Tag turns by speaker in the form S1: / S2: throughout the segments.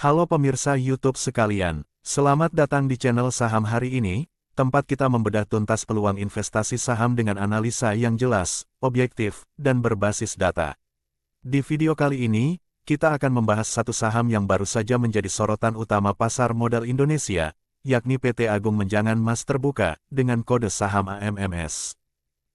S1: Halo pemirsa YouTube sekalian, selamat datang di channel Saham Hari Ini, tempat kita membedah tuntas peluang investasi saham dengan analisa yang jelas, objektif, dan berbasis data. Di video kali ini, kita akan membahas satu saham yang baru saja menjadi sorotan utama pasar modal Indonesia, yakni PT Agung Menjangan Mas Terbuka, dengan kode saham AMMS.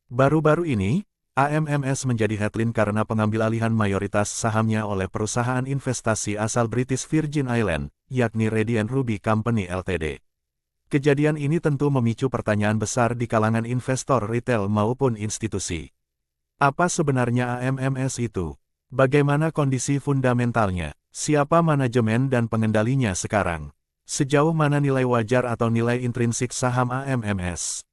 S1: Baru-baru ini, AMMS menjadi headline karena pengambil alihan mayoritas sahamnya oleh perusahaan investasi asal British Virgin Islands, yakni Radian Ruby Company Ltd. Kejadian ini tentu memicu pertanyaan besar di kalangan investor retail maupun institusi. Apa sebenarnya AMMS itu? Bagaimana kondisi fundamentalnya? Siapa manajemen dan pengendalinya sekarang? Sejauh mana nilai wajar atau nilai intrinsik saham AMMS?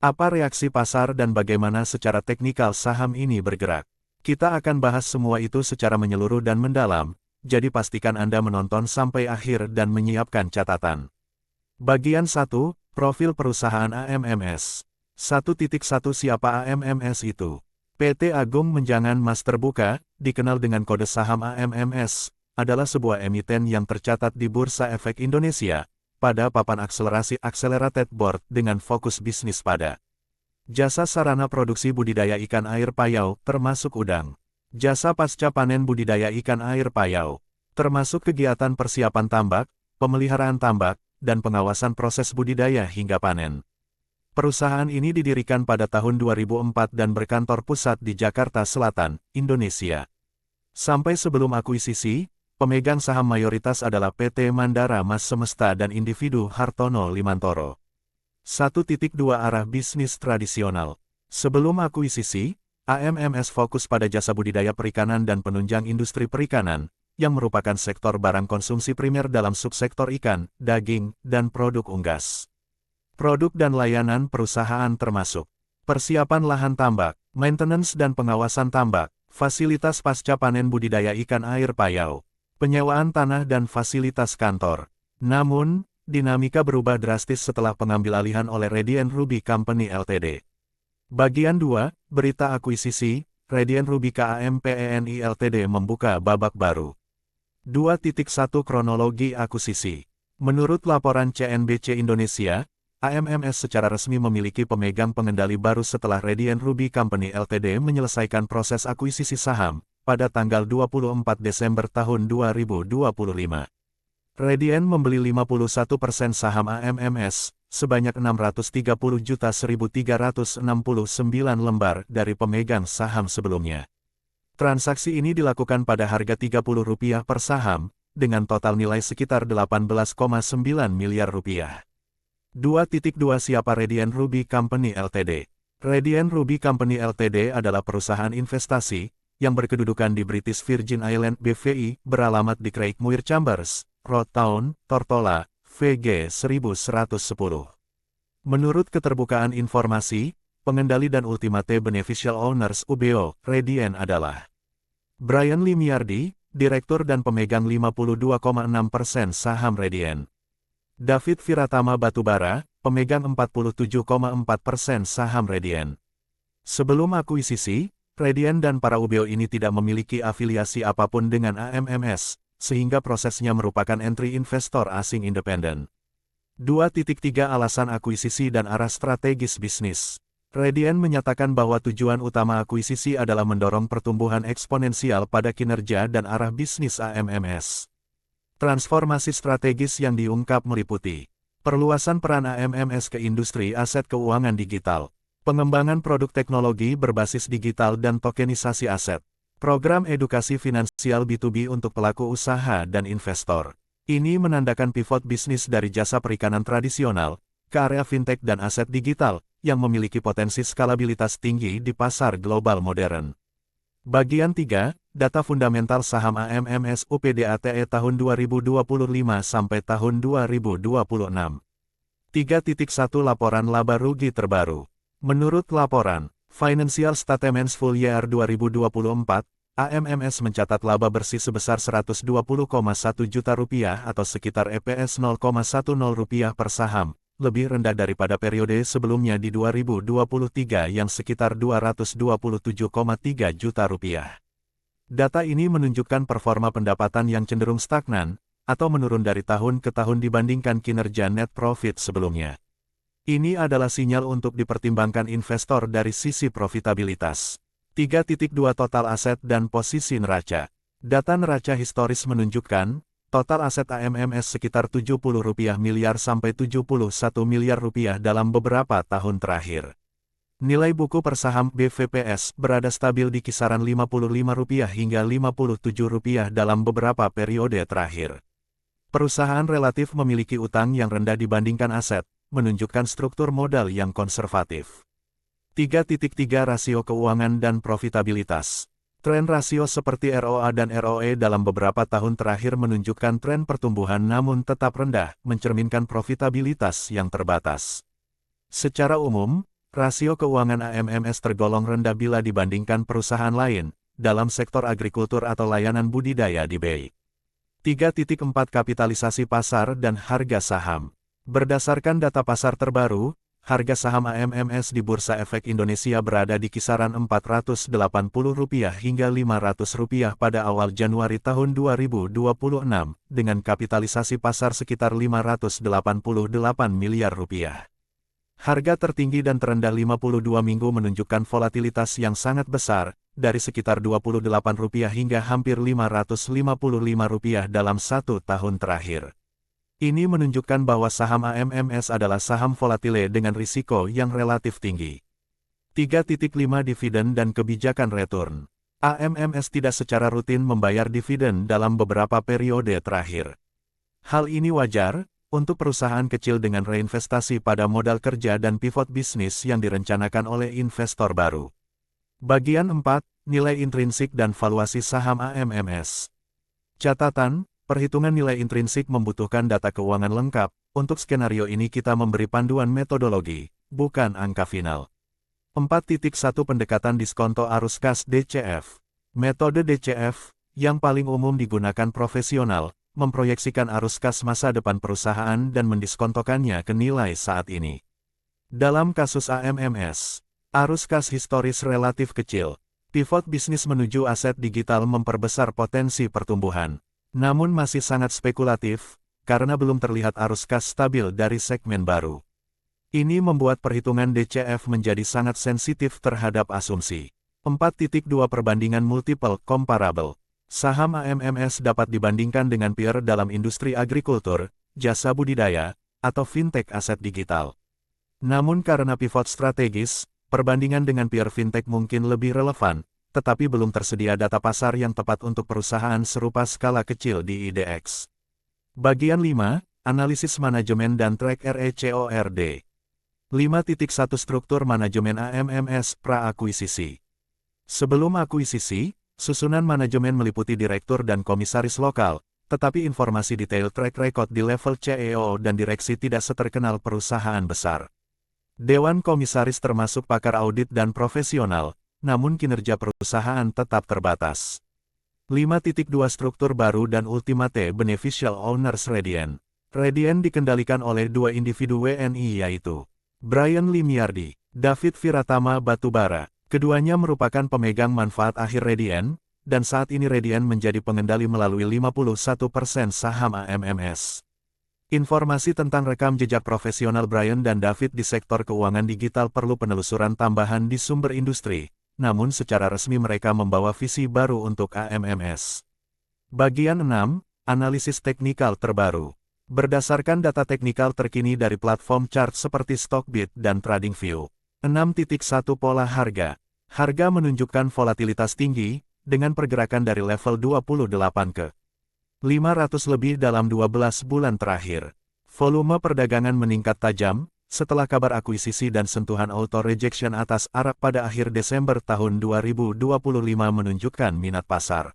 S1: Apa reaksi pasar dan bagaimana secara teknikal saham ini bergerak? Kita akan bahas semua itu secara menyeluruh dan mendalam, jadi pastikan Anda menonton sampai akhir dan menyiapkan catatan. Bagian 1, Profil Perusahaan AMMS. 1.1 Siapa AMMS itu? PT Agung Menjangan Mas Terbuka, dikenal dengan kode saham AMMS, adalah sebuah emiten yang tercatat di Bursa Efek Indonesia, pada papan akselerasi Accelerated Board dengan fokus bisnis pada jasa sarana produksi budidaya ikan air payau, termasuk udang. Jasa pasca panen budidaya ikan air payau, termasuk kegiatan persiapan tambak, pemeliharaan tambak, dan pengawasan proses budidaya hingga panen. Perusahaan ini didirikan pada tahun 2004 dan berkantor pusat di Jakarta Selatan, Indonesia. Sampai sebelum akuisisi, pemegang saham mayoritas adalah PT Mandara Mas Semesta dan individu Hartono Limantoro. 1.2 Arah bisnis tradisional. Sebelum akuisisi, AMMS fokus pada jasa budidaya perikanan dan penunjang industri perikanan, yang merupakan sektor barang konsumsi primer dalam subsektor ikan, daging, dan produk unggas. Produk dan layanan perusahaan termasuk persiapan lahan tambak, maintenance dan pengawasan tambak, fasilitas pasca panen budidaya ikan air payau, penyewaan tanah dan fasilitas kantor. Namun, dinamika berubah drastis setelah pengambil alihan oleh Radian Ruby Company Ltd. Bagian 2, Berita Akuisisi, Radian Ruby KAMPENI Ltd membuka babak baru. 2.1 Kronologi akuisisi. Menurut laporan CNBC Indonesia, AMMS secara resmi memiliki pemegang pengendali baru setelah Radian Ruby Company Ltd menyelesaikan proses akuisisi saham pada tanggal 24 Desember tahun 2025. Radian membeli 51% saham AMMS, sebanyak 630.1.369 lembar dari pemegang saham sebelumnya. Transaksi ini dilakukan pada harga Rp30 per saham, dengan total nilai sekitar Rp18,9 miliar. 2.2 Siapa Radian Ruby Company Ltd? Radian Ruby Company Ltd adalah perusahaan investasi yang berkedudukan di British Virgin Islands BVI, beralamat di Craigmore Chambers, Road Town, Tortola, VG 1110. Menurut keterbukaan informasi, pengendali dan ultimate beneficial owners UBO, Radian adalah Brian Limiardi, direktur dan pemegang 52,6% saham Radian. David Viratama Batubara, pemegang 47,4% saham Radian. Sebelum akuisisi, Radian dan para UBO ini tidak memiliki afiliasi apapun dengan AMMS, sehingga prosesnya merupakan entry investor asing independen. 2.3 Alasan akuisisi dan arah strategis bisnis. Radian menyatakan bahwa tujuan utama akuisisi adalah mendorong pertumbuhan eksponensial pada kinerja dan arah bisnis AMMS. Transformasi strategis yang diungkap meliputi perluasan peran AMMS ke industri aset keuangan digital, pengembangan produk teknologi berbasis digital dan tokenisasi aset, program edukasi finansial B2B untuk pelaku usaha dan investor. Ini menandakan pivot bisnis dari jasa perikanan tradisional ke area fintech dan aset digital yang memiliki potensi skalabilitas tinggi di pasar global modern. Bagian 3, Data Fundamental Saham AMMS UPDATE tahun 2025 sampai tahun 2026. 3.1 Laporan laba rugi terbaru. Menurut laporan Financial Statements Full Year 2024, AMMS mencatat laba bersih sebesar Rp120,1 juta atau sekitar EPS 0,10 rupiah per saham, lebih rendah daripada periode sebelumnya di 2023 yang sekitar Rp227,3 juta. Data ini menunjukkan performa pendapatan yang cenderung stagnan, atau menurun dari tahun ke tahun dibandingkan kinerja net profit sebelumnya. Ini adalah sinyal untuk dipertimbangkan investor dari sisi profitabilitas. 3.2 Total aset dan posisi neraca. Data neraca historis menunjukkan, total aset AMMS sekitar Rp70 miliar sampai Rp71 miliar dalam beberapa tahun terakhir. Nilai buku per saham BVPS berada stabil di kisaran Rp55 hingga Rp57 dalam beberapa periode terakhir. Perusahaan relatif memiliki utang yang rendah dibandingkan aset, menunjukkan struktur modal yang konservatif. 3.3 Rasio keuangan dan profitabilitas. Tren rasio seperti ROA dan ROE dalam beberapa tahun terakhir menunjukkan tren pertumbuhan namun tetap rendah, mencerminkan profitabilitas yang terbatas. Secara umum, rasio keuangan AMMS tergolong rendah bila dibandingkan perusahaan lain, dalam sektor agrikultur atau layanan budidaya di BI. 3.4 Kapitalisasi pasar dan harga saham. Berdasarkan data pasar terbaru, harga saham AMMS di Bursa Efek Indonesia berada di kisaran Rp480 hingga Rp500 pada awal Januari tahun 2026, dengan kapitalisasi pasar sekitar Rp588 miliar. Harga tertinggi dan terendah 52 minggu menunjukkan volatilitas yang sangat besar, dari sekitar Rp28 hingga hampir Rp555 dalam satu tahun terakhir. Ini menunjukkan bahwa saham AMMS adalah saham volatile dengan risiko yang relatif tinggi. 3.5 Dividen dan kebijakan return. AMMS tidak secara rutin membayar dividen dalam beberapa periode terakhir. Hal ini wajar, untuk perusahaan kecil dengan reinvestasi pada modal kerja dan pivot bisnis yang direncanakan oleh investor baru. Bagian 4, Nilai intrinsik dan valuasi saham AMMS. Catatan, perhitungan nilai intrinsik membutuhkan data keuangan lengkap. Untuk skenario ini kita memberi panduan metodologi, bukan angka final. 4.1 Pendekatan diskonto arus kas DCF. Metode DCF, yang paling umum digunakan profesional, memproyeksikan arus kas masa depan perusahaan dan mendiskontokannya ke nilai saat ini. Dalam kasus AMMS, arus kas historis relatif kecil. Pivot bisnis menuju aset digital memperbesar potensi pertumbuhan. Namun masih sangat spekulatif, karena belum terlihat arus kas stabil dari segmen baru. Ini membuat perhitungan DCF menjadi sangat sensitif terhadap asumsi. 4.2 Perbandingan multiple comparable. Saham AMMS dapat dibandingkan dengan peer dalam industri agrikultur, jasa budidaya, atau fintech aset digital. Namun karena pivot strategis, perbandingan dengan peer fintech mungkin lebih relevan, tetapi belum tersedia data pasar yang tepat untuk perusahaan serupa skala kecil di IDX. Bagian 5, Analisis Manajemen dan Track RECORD. 5.1 Struktur manajemen AMMS pra-akuisisi. Sebelum akuisisi, susunan manajemen meliputi direktur dan komisaris lokal, tetapi informasi detail track record di level CEO dan direksi tidak seterkenal perusahaan besar. Dewan komisaris termasuk pakar audit dan profesional, namun kinerja perusahaan tetap terbatas. 5.2 Struktur baru dan Ultimate Beneficial Owners Radian. Radian dikendalikan oleh dua individu WNI yaitu Brian Limiardi, David Viratama Batubara. Keduanya merupakan pemegang manfaat akhir Radian, dan saat ini Radian menjadi pengendali melalui 51% saham AMMS. Informasi tentang rekam jejak profesional Brian dan David di sektor keuangan digital perlu penelusuran tambahan di sumber industri, namun secara resmi mereka membawa visi baru untuk AMMS. Bagian 6, Analisis teknikal terbaru. Berdasarkan data teknikal terkini dari platform chart seperti Stockbit dan TradingView. 6.1 Pola harga. Harga menunjukkan volatilitas tinggi, dengan pergerakan dari level 28 ke 500 lebih dalam 12 bulan terakhir. Volume perdagangan meningkat tajam, setelah kabar akuisisi dan sentuhan auto-rejection atas Arab pada akhir Desember tahun 2025 menunjukkan minat pasar.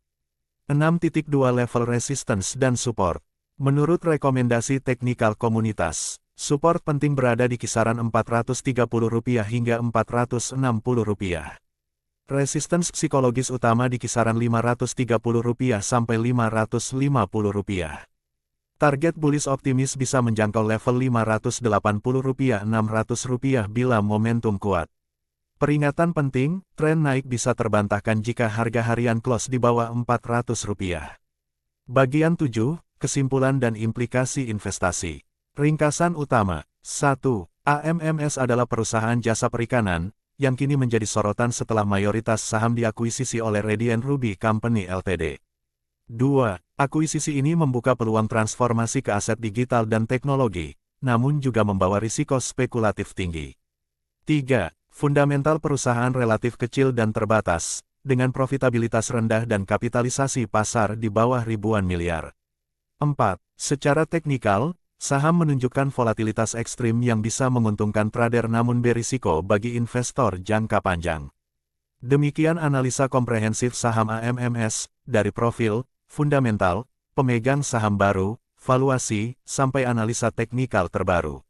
S1: 6.2 Level resistance dan support. Menurut rekomendasi teknikal komunitas, support penting berada di kisaran Rp430 hingga Rp460. Resistance psikologis utama di kisaran Rp530 sampai Rp550. Target bullish optimis bisa menjangkau level Rp580-600 bila momentum kuat. Peringatan penting, tren naik bisa terbantahkan jika harga harian close di bawah Rp400. Bagian 7, kesimpulan dan implikasi investasi. Ringkasan utama. 1. AMMS adalah perusahaan jasa perikanan, yang kini menjadi sorotan setelah mayoritas saham diakuisisi oleh Radian Ruby Company Ltd. 2. Akuisisi ini membuka peluang transformasi ke aset digital dan teknologi, namun juga membawa risiko spekulatif tinggi. 3. Fundamental perusahaan relatif kecil dan terbatas, dengan profitabilitas rendah dan kapitalisasi pasar di bawah ribuan miliar. 4. Secara teknikal, saham menunjukkan volatilitas ekstrim yang bisa menguntungkan trader namun berisiko bagi investor jangka panjang. Demikian analisa komprehensif saham AMMS, dari profil, fundamental, pemegang saham baru, valuasi, sampai analisa teknikal terbaru.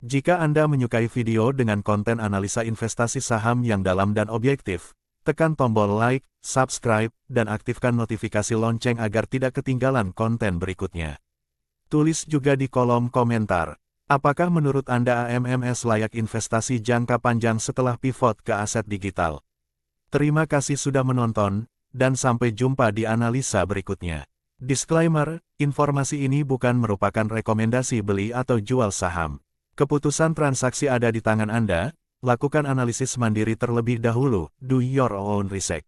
S1: Jika Anda menyukai video dengan konten analisa investasi saham yang dalam dan objektif, tekan tombol like, subscribe, dan aktifkan notifikasi lonceng agar tidak ketinggalan konten berikutnya. Tulis juga di kolom komentar, apakah menurut Anda AMMS layak investasi jangka panjang setelah pivot ke aset digital? Terima kasih sudah menonton, dan sampai jumpa di analisa berikutnya. Disclaimer, informasi ini bukan merupakan rekomendasi beli atau jual saham. Keputusan transaksi ada di tangan Anda, lakukan analisis mandiri terlebih dahulu, do your own research.